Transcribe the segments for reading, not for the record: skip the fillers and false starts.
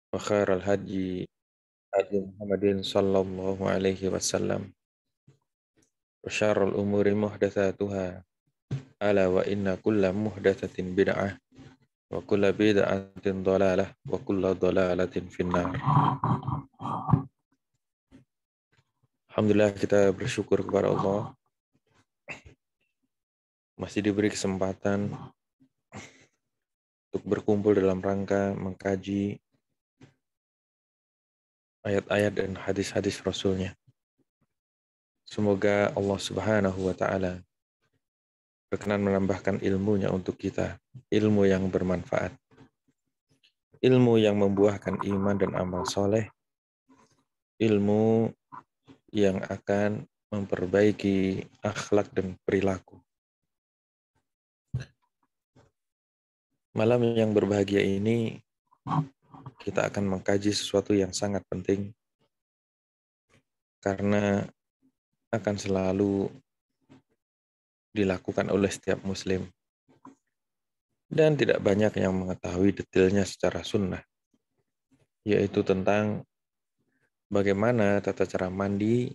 وخير الهدي هدي محمد صلى الله عليه وسلم وشر الأمور محدثاتها ألا وإن كل محدثة بدعة وكل بدعة ضلالة وكل ضلالة في النار. Alhamdulillah, kita bersyukur kepada Allah masih diberi kesempatan untuk berkumpul dalam rangka mengkaji ayat-ayat dan hadis-hadis Rasulnya. Semoga Allah Subhanahu wa Ta'ala berkenan menambahkan ilmunya untuk kita, ilmu yang bermanfaat, ilmu yang membuahkan iman dan amal soleh, ilmu yang akan memperbaiki akhlak dan perilaku. Malam yang berbahagia ini, kita akan mengkaji sesuatu yang sangat penting, karena akan selalu dilakukan oleh setiap muslim, dan tidak banyak yang mengetahui detailnya secara sunnah, yaitu tentang bagaimana tata cara mandi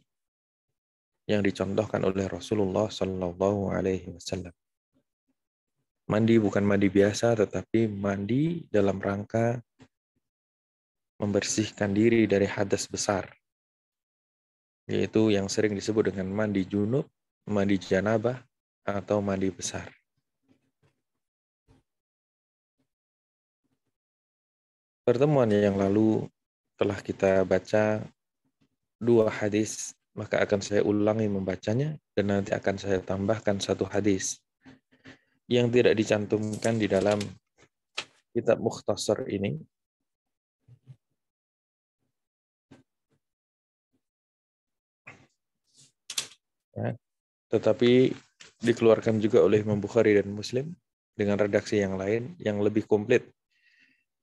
yang dicontohkan oleh Rasulullah Sallallahu Alaihi Wasallam. Mandi bukan mandi biasa, tetapi mandi dalam rangka membersihkan diri dari hadas besar, yaitu yang sering disebut dengan mandi junub, mandi janabah, atau mandi besar. Pertemuan yang lalu telah kita baca 2 hadis, maka akan saya ulangi membacanya, dan nanti akan saya tambahkan 1 hadis yang tidak dicantumkan di dalam kitab Mukhtasar ini. Ya, tetapi dikeluarkan juga oleh Imam Bukhari dan Muslim dengan redaksi yang lain yang lebih komplit,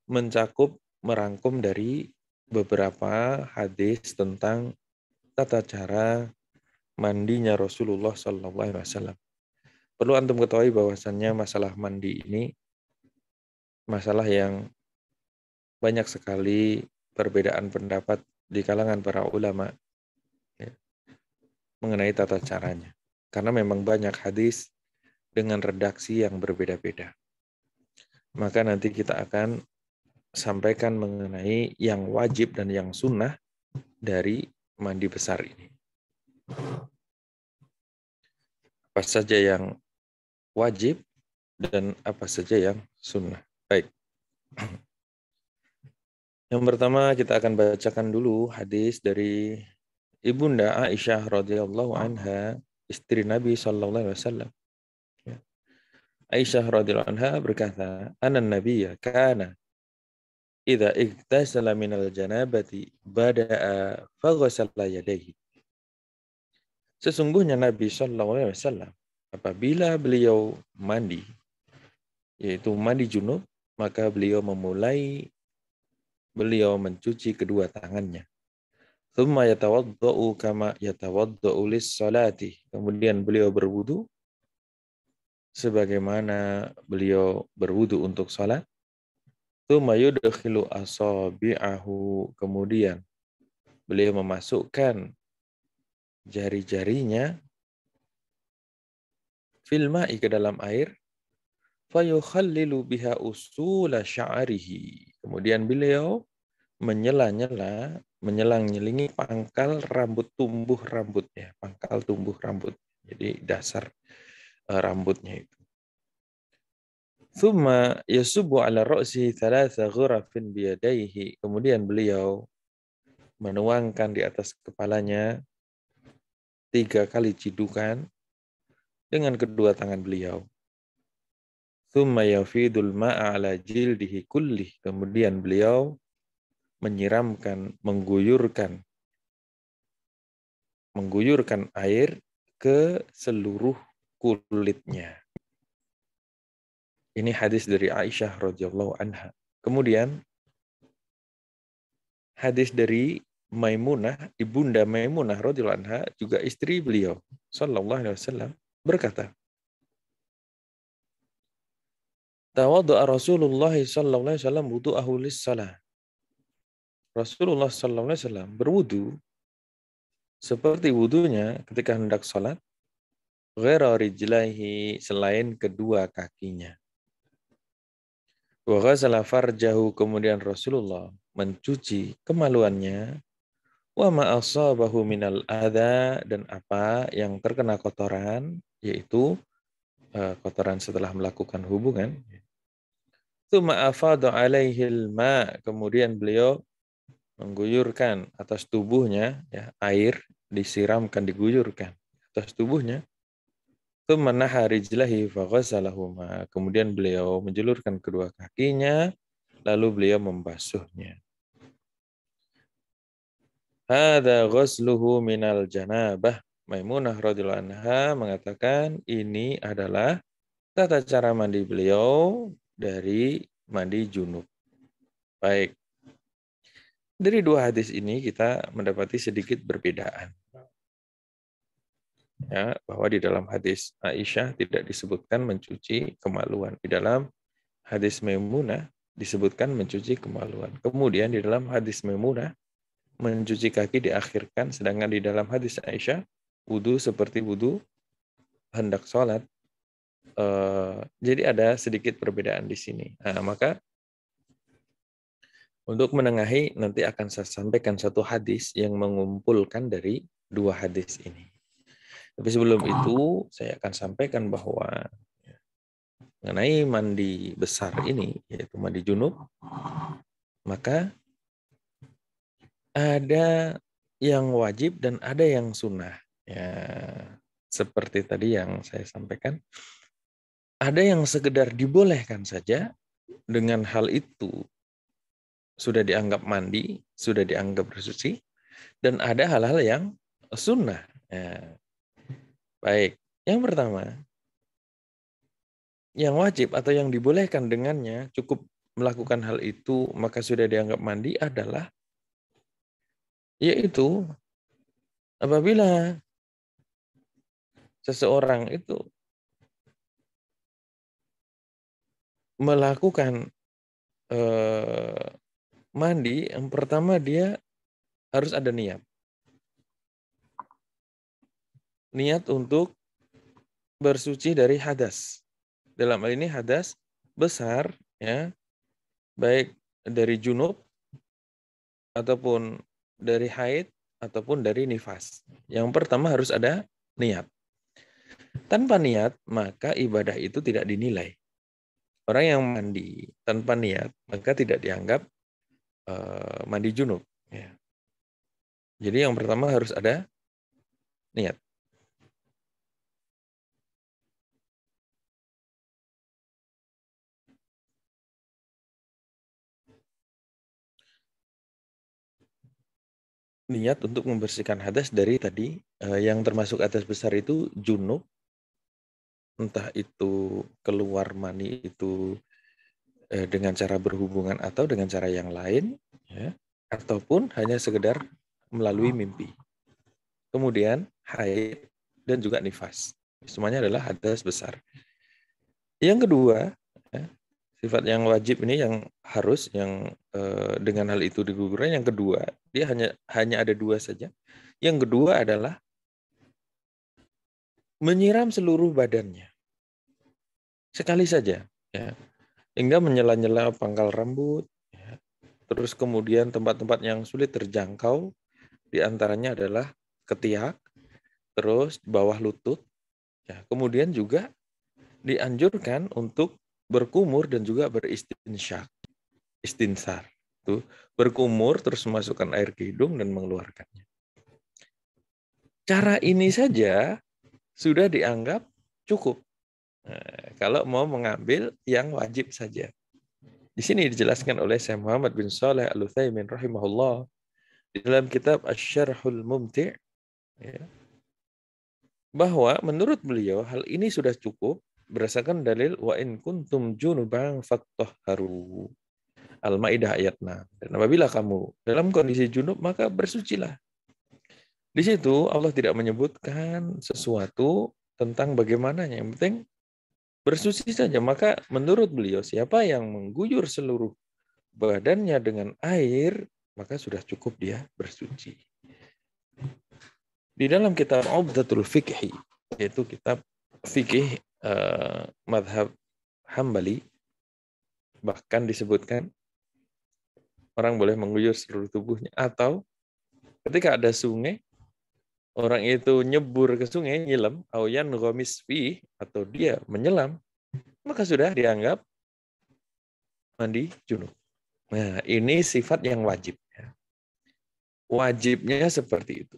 mencakup merangkum dari beberapa hadis tentang tata cara mandinya Rasulullah SAW. Perlu antum ketahui bahwasannya masalah mandi ini masalah yang banyak sekali perbedaan pendapat di kalangan para ulama, ya, mengenai tata caranya. Karena memang banyak hadis dengan redaksi yang berbeda-beda. Maka nanti kita akan sampaikan mengenai yang wajib dan yang sunnah dari mandi besar ini. Apa saja yang wajib dan apa saja yang sunnah. Baik. Yang pertama kita akan bacakan dulu hadis dari Ibunda Aisyah radhiyallahu anha, istri Nabi sallallahu alaihi wasallam. Aisyah radhiyallahu anha berkata, "Anan nabiyya kana idza igtasala minal janabati bada'a faghsala yadayhi." Sesungguhnya Nabi sallallahu alaihi wasallam apabila beliau mandi, yaitu mandi junub, maka beliau mencuci kedua tangannya. Tsumma yatawaddau kama yatawaddau lis-salati. Kemudian beliau berwudu sebagaimana beliau berwudu untuk salat. Tsumma yudkhilu asabi'ahu. Kemudian beliau memasukkan jari-jarinya fil ma'i ke dalam air, fayukhallilu biha usula sya'rihi. Kemudian beliau menyelang-nyelingi pangkal rambutnya, pangkal tumbuh rambut. Jadi dasar rambutnya itu. Tsumma yasubbu ala ra'si thalatha ghurafin biyadaihi. Kemudian beliau menuangkan di atas kepalanya 3 kali cidukan dengan kedua tangan beliau. Tsumma yafidul ma'a ala jildihi kullih. Kemudian beliau menyiramkan, mengguyurkan air ke seluruh kulitnya. Ini hadis dari Aisyah radhiyallahu anha. Kemudian hadis dari Maimunah, ibunda Maimunah radhiyallahu anha, juga istri beliau sallallahu alaihi wasallam, berkata, "Tawadda'a Rasulullah sallallahu alaihi wasallam wudu'ahu lis-shalah." Rasulullah SAW berwudu seperti wudunya ketika hendak sholat, ghaira rijlaihi, selain kedua kakinya. Wa ghasala farjahu, kemudian Rasulullah mencuci kemaluannya, wa ma asabahu minal adha, dan apa yang terkena kotoran, yaitu kotoran setelah melakukan hubungan. Tsumma afadha alaihil ma, kemudian beliau mengguyurkan atas tubuhnya, ya, air disiramkan, diguyurkan atas tubuhnya. Tsumma naha rijlahi faghasalahuma, kemudian beliau menjulurkan kedua kakinya, lalu beliau membasuhnya. Hadza ghusluhu minal janabah. Maimunah radhiyallahu anha mengatakan ini adalah tata cara mandi beliau dari mandi junub. Baik. Dari dua hadis ini kita mendapati sedikit perbedaan. Ya, bahwa di dalam hadis Aisyah tidak disebutkan mencuci kemaluan. Di dalam hadis Maimunah disebutkan mencuci kemaluan. Kemudian di dalam hadis Maimunah mencuci kaki diakhirkan, sedangkan di dalam hadis Aisyah wudu seperti wudu hendak sholat. Jadi ada sedikit perbedaan di sini. Nah, maka untuk menengahi nanti akan saya sampaikan satu hadis yang mengumpulkan dari dua hadis ini. Tapi sebelum itu saya akan sampaikan bahwa mengenai mandi besar ini, yaitu mandi junub, maka ada yang wajib dan ada yang sunnah. Ya, seperti tadi yang saya sampaikan, ada yang sekedar dibolehkan saja, dengan hal itu sudah dianggap mandi, sudah dianggap bersuci, dan ada hal-hal yang sunnah. Ya. Baik, yang pertama, yang wajib atau yang dibolehkan dengannya cukup melakukan hal itu maka sudah dianggap mandi adalah, yaitu apabila seseorang itu melakukan mandi, yang pertama dia harus ada niat. Niat untuk bersuci dari hadas. Dalam hal ini hadas besar, ya, baik dari junub ataupun dari haid ataupun dari nifas. Yang pertama harus ada niat. Tanpa niat, maka ibadah itu tidak dinilai. Orang yang mandi tanpa niat, maka tidak dianggap mandi junub. Ya. Jadi yang pertama harus ada niat. Niat untuk membersihkan hadas dari tadi, yang termasuk hadas besar itu junub, entah itu keluar mani itu dengan cara berhubungan atau dengan cara yang lain, ya, ataupun hanya sekedar melalui mimpi. Kemudian haid dan juga nifas. Semuanya adalah hadas besar. Yang kedua, ya, sifat yang wajib ini yang harus, yang dengan hal itu digugurkan. Yang kedua, dia hanya ada dua saja. Yang kedua adalah menyiram seluruh badannya sekali saja, ya, hingga menyela-nyela pangkal rambut, ya. Terus kemudian tempat-tempat yang sulit terjangkau, diantaranya adalah ketiak, terus bawah lutut, ya. Kemudian juga dianjurkan untuk berkumur dan juga beristinsyak, istinsar. Tuh, berkumur terus memasukkan air ke hidung dan mengeluarkannya. Cara ini saja sudah dianggap cukup. Nah, kalau mau mengambil yang wajib saja. Di sini dijelaskan oleh Syekh Muhammad bin Shalih Al-Utsaimin rahimahullah di dalam kitab Asy-Syarhul Mumti', ya, bahwa menurut beliau hal ini sudah cukup berdasarkan dalil wa in kuntum junuban fattahharu. Al-Maidah ayat 6. Dan apabila kamu dalam kondisi junub maka bersucilah. Di situ Allah tidak menyebutkan sesuatu tentang bagaimananya. Yang penting bersuci saja. Maka menurut beliau siapa yang mengguyur seluruh badannya dengan air, maka sudah cukup dia bersuci. Di dalam kitab Umdatul Fiqhi, yaitu kitab fikih madhab Hambali, bahkan disebutkan orang boleh mengguyur seluruh tubuhnya, atau ketika ada sungai, orang itu nyebur ke sungai, nyelam, auyan ghamis fi, atau dia menyelam, maka sudah dianggap mandi junub. Nah, ini sifat yang wajib. Wajibnya seperti itu.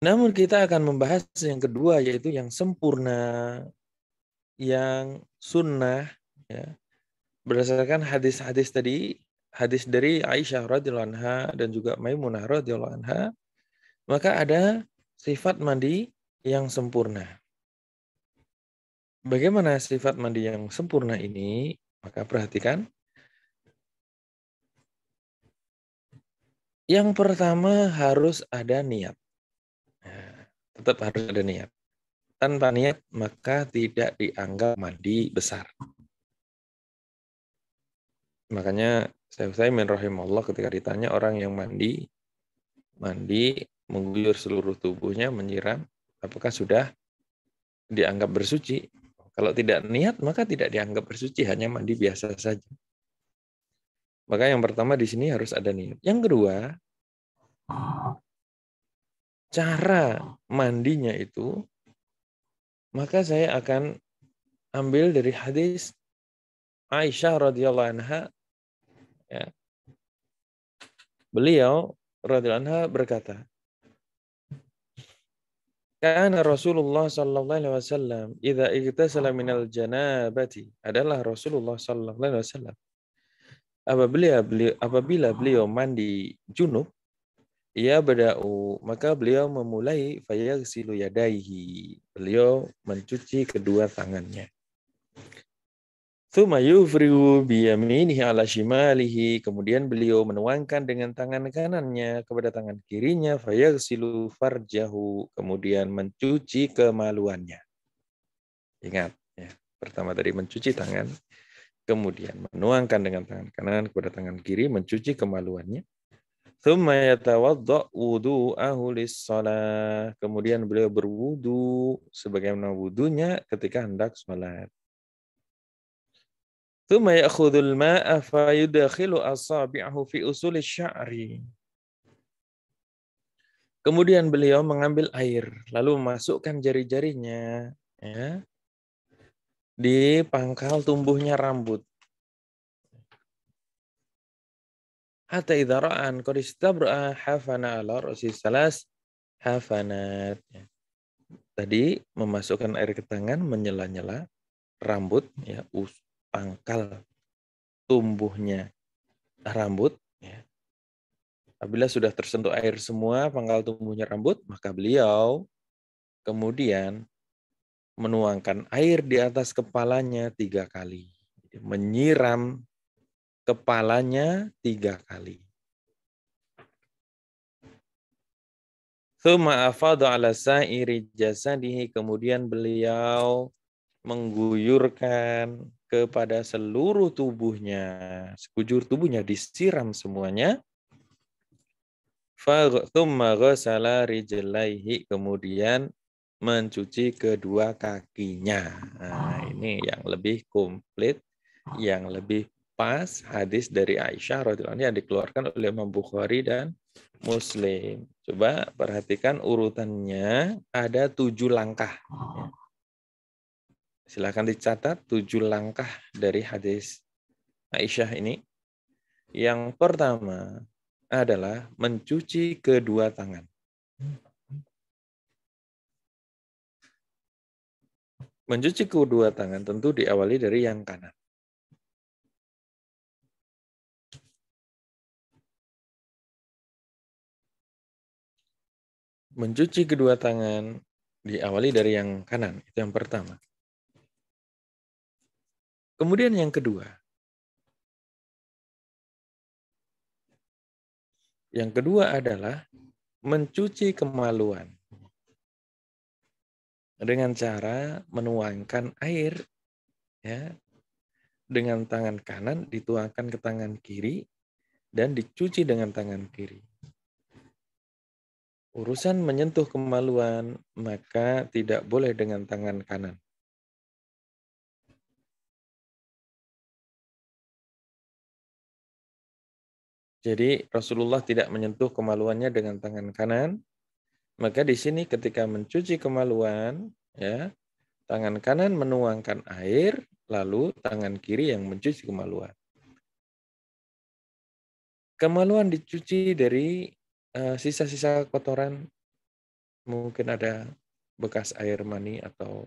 Namun kita akan membahas yang kedua, yaitu yang sempurna, yang sunnah, ya. Berdasarkan hadis-hadis tadi, hadis dari Aisyah radhiyallahu anha dan juga Maimunah radhiyallahu anha, maka ada sifat mandi yang sempurna. Bagaimana sifat mandi yang sempurna ini? Maka perhatikan. Yang pertama harus ada niat. Nah, tetap harus ada niat. Tanpa niat maka tidak dianggap mandi besar. Makanya Syekh Utsaimin rahimahullah ketika ditanya orang yang mandi mengguyur seluruh tubuhnya, menyiram, apakah sudah dianggap bersuci? Kalau tidak niat maka tidak dianggap bersuci, hanya mandi biasa saja. Maka yang pertama di sini harus ada niat. Yang kedua, cara mandinya itu, maka saya akan ambil dari hadis Aisyah radhiyallahu anha, ya. Beliau radhiyallahu anha berkata, "Kana Rasulullah sallallahu alaihi wasallam idza igtasala minal janabati." Adalah Rasulullah sallallahu alaihi wasallam apabila beliau mandi junub, ia bada'u, maka beliau memulai fayaghsilu yadaihi. Beliau mencuci kedua tangannya. Tsumma yufrigu biyaminihi ala shimalihi. Kemudian beliau menuangkan dengan tangan kanannya kepada tangan kirinya. Fayaghsilu farjahu. Kemudian mencuci kemaluannya. Ingat, ya. Pertama tadi mencuci tangan. Kemudian menuangkan dengan tangan kanan kepada tangan kiri. Mencuci kemaluannya. Tsumma yatawadda' wudu'ahu lis-shalah. Kemudian beliau berwudu sebagaimana wudunya ketika hendak sholat. Tsumma ya'khudhul ma'a fa yudkhilu asabi'ahu fi usuli sya'ri. Kemudian beliau mengambil air lalu memasukkan jari-jarinya, ya, di pangkal tumbuhnya rambut. Hatta idza ra'an qad istabra'a hafana ala ra'si salas hafanat. Tadi memasukkan air ke tangan, menyela-nyela rambut, ya, pangkal tumbuhnya rambut, ya. Apabila sudah tersentuh air semua pangkal tumbuhnya rambut, maka beliau kemudian menuangkan air di atas kepalanya 3 kali. Menyiram kepalanya 3 kali. Tsumma afadha ala sa'iri jasadihi. Kemudian beliau mengguyurkan kepada seluruh tubuhnya. Sekujur tubuhnya disiram semuanya. Tsumma ghassala rijlaihi. Kemudian mencuci kedua kakinya. Nah, ini yang lebih komplit, yang lebih pas hadis dari Aisyah radhiyallahu anha yang dikeluarkan oleh Imam Bukhari dan Muslim. Coba perhatikan urutannya, ada 7 langkah. Silakan dicatat 7 langkah dari hadis Aisyah ini. Yang pertama adalah mencuci kedua tangan. Mencuci kedua tangan tentu diawali dari yang kanan. Mencuci kedua tangan diawali dari yang kanan. Itu yang pertama. Kemudian yang kedua. Yang kedua adalah mencuci kemaluan. Dengan cara menuangkan air, ya, dengan tangan kanan dituangkan ke tangan kiri, dan dicuci dengan tangan kiri. Urusan menyentuh kemaluan, maka tidak boleh dengan tangan kanan. Jadi Rasulullah tidak menyentuh kemaluannya dengan tangan kanan. Maka di sini ketika mencuci kemaluan, ya, tangan kanan menuangkan air, lalu tangan kiri yang mencuci kemaluan. Kemaluan dicuci dari sisa-sisa kotoran, mungkin ada bekas air mani atau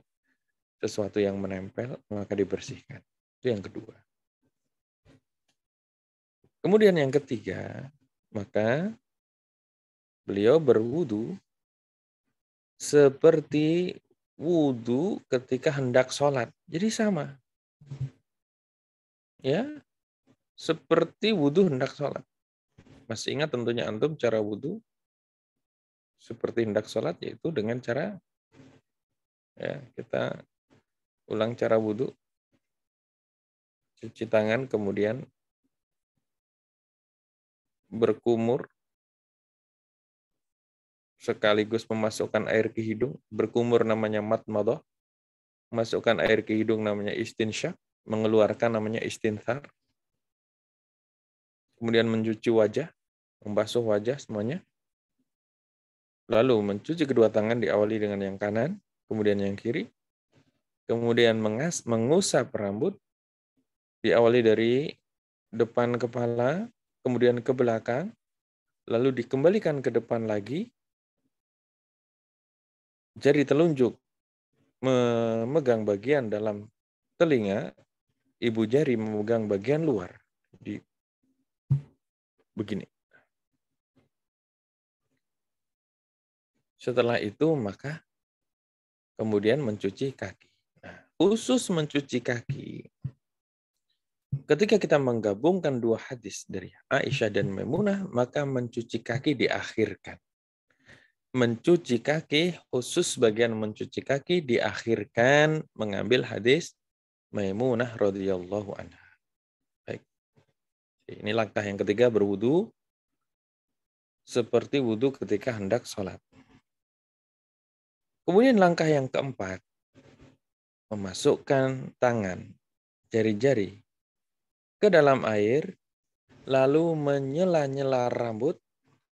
sesuatu yang menempel, maka dibersihkan. Itu yang kedua. Kemudian yang ketiga, maka beliau berwudu seperti wudu ketika hendak sholat. Jadi sama. Ya, seperti wudu hendak sholat. Masih ingat tentunya antum cara wudu seperti hendak sholat, yaitu dengan cara, ya, kita ulang cara wudu, cuci tangan, kemudian berkumur, sekaligus memasukkan air ke hidung. Berkumur namanya madmadah, masukkan air ke hidung namanya istinsyaq, mengeluarkan namanya istinthar. Kemudian mencuci wajah, membasuh wajah semuanya. Lalu mencuci kedua tangan diawali dengan yang kanan, kemudian yang kiri. Kemudian mengusap rambut, diawali dari depan kepala, kemudian ke belakang, lalu dikembalikan ke depan lagi. Jari telunjuk memegang bagian dalam telinga, ibu jari memegang bagian luar. Begini. Setelah itu maka kemudian mencuci kaki. Nah, khusus mencuci kaki, ketika kita menggabungkan dua hadis dari Aisyah dan Maimunah, maka mencuci kaki diakhirkan. Mencuci kaki, khusus bagian mencuci kaki diakhirkan mengambil hadis Maimunah radhiyallahu anha. Baik. Ini langkah yang ketiga, berwudu seperti wudu ketika hendak sholat. Kemudian langkah yang keempat, memasukkan tangan, jari-jari ke dalam air, lalu menyela-nyela rambut,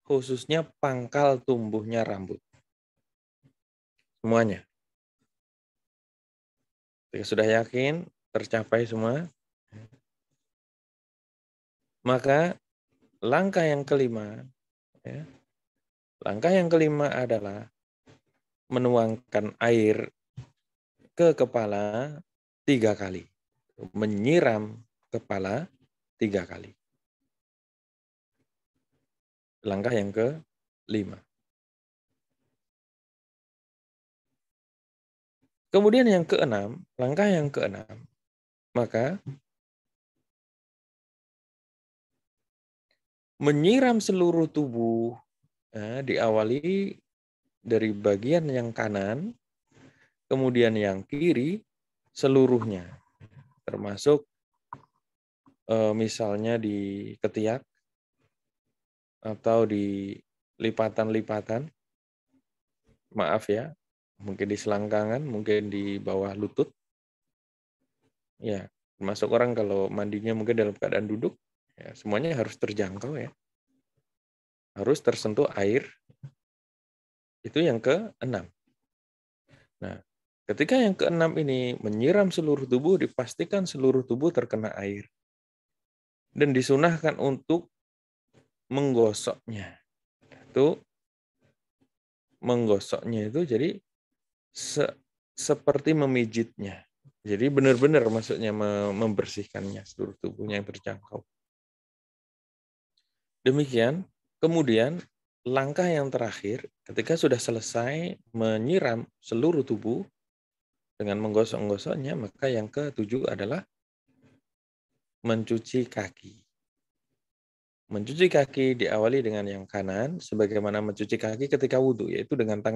khususnya pangkal tumbuhnya rambut. Semuanya. Jika sudah yakin, tercapai semua, maka langkah yang kelima, ya, langkah yang kelima adalah menuangkan air ke kepala 3 kali. Menyiram kepala 3 kali. Langkah yang ke-5. Kemudian yang ke-6, langkah yang ke-6, maka menyiram seluruh tubuh, ya, diawali dari bagian yang kanan, kemudian yang kiri, seluruhnya. Termasuk misalnya di ketiak, atau di lipatan-lipatan, maaf ya, mungkin di selangkangan, mungkin di bawah lutut. Ya, termasuk orang kalau mandinya mungkin dalam keadaan duduk, ya, semuanya harus terjangkau ya. Harus tersentuh air. Itu yang ke-6. Nah, ketika yang ke-6 ini menyiram seluruh tubuh, dipastikan seluruh tubuh terkena air. Dan disunahkan untuk menggosoknya. Itu menggosoknya itu jadi seperti memijitnya. Jadi benar-benar maksudnya membersihkannya, seluruh tubuhnya yang terjangkau. Demikian, kemudian langkah yang terakhir, ketika sudah selesai menyiram seluruh tubuh dengan menggosok-gosoknya, maka yang ke-7 adalah mencuci kaki. Mencuci kaki diawali dengan yang kanan, sebagaimana mencuci kaki ketika wudhu, yaitu dengan tangan